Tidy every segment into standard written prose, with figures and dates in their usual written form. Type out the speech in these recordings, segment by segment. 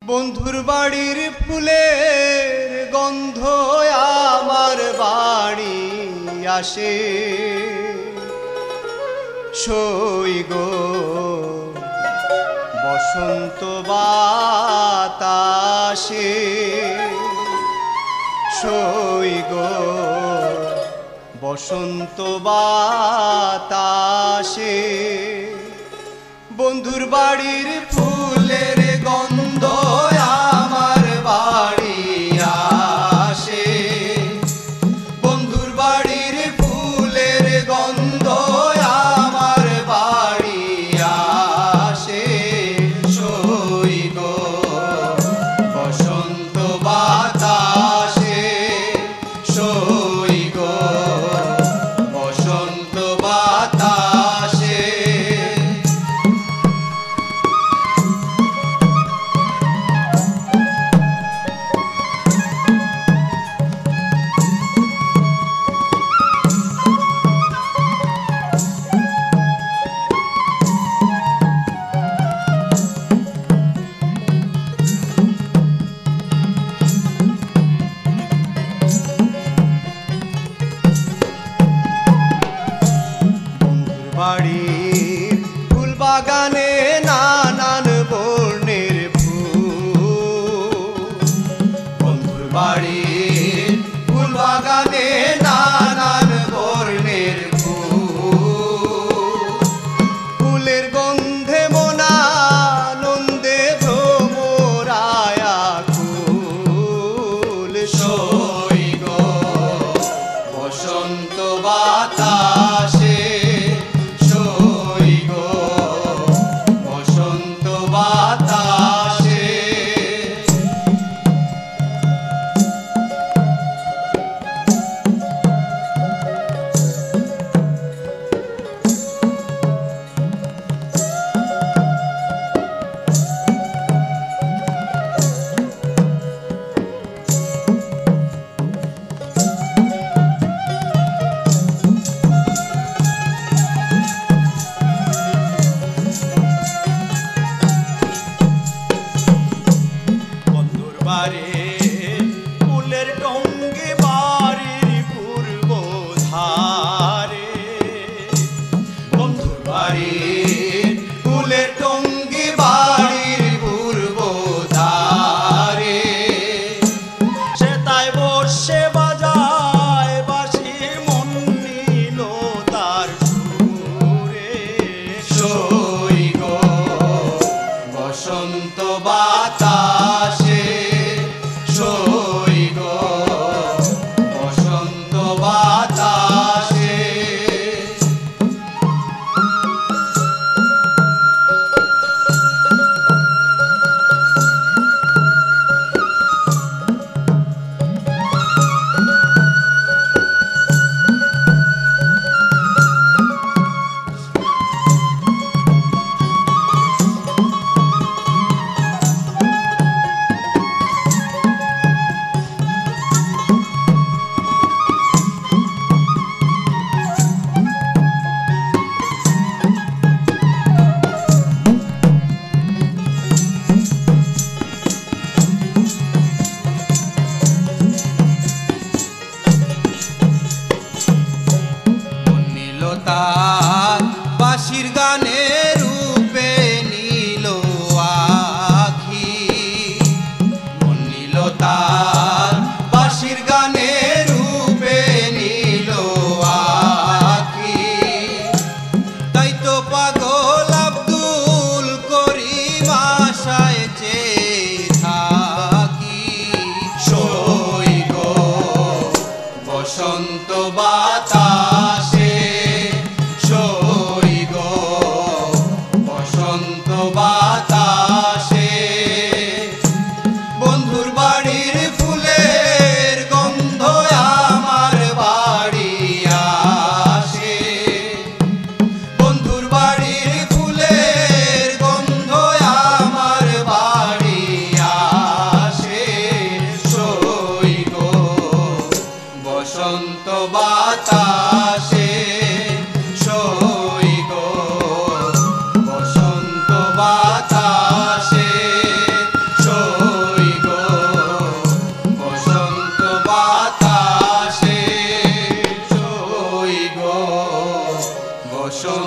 বন্ধুর বাড়ির ফুলের গন্ধ আমার বাড়ি আসে, সই গো বসন্ত বাতাসে, সই গো বসন্ত বাতাসে। বন্ধুর বাড়ির ফুলের গন্ধ আমার বাড়ি আসে, বন্ধুর বাড়ির ফুলের গন্ধ আমার বাড়ি আসে, সই গো বসন্ত বাতাসে, সই গো বসন্ত বাতাসে। বাড়ির ফুল বাগানে নানান বর্ণের ফুল, বন্ধুর বাড়ির ফুল বাগানে নানান বর্ণের ফুল, ফুলের গন্ধে মনানন্দে ভ্রমরায়া কুল, সই গো বসন্ত বাতাসে, ফুলের টঙ্গি বাড়ির পূর্ব ধারে, বন্ধুর বাড়ির ফুলের টঙ্গি বাড়ির পূর্ব ধারে, সে তাই বসে বাজায় বাঁশি মন নিল তার সুরে, সই গো বসন্ত বাতাসে, সই গো বসন্ত বাতাসে।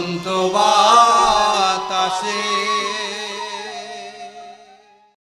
উড়ন্ত বাতাসে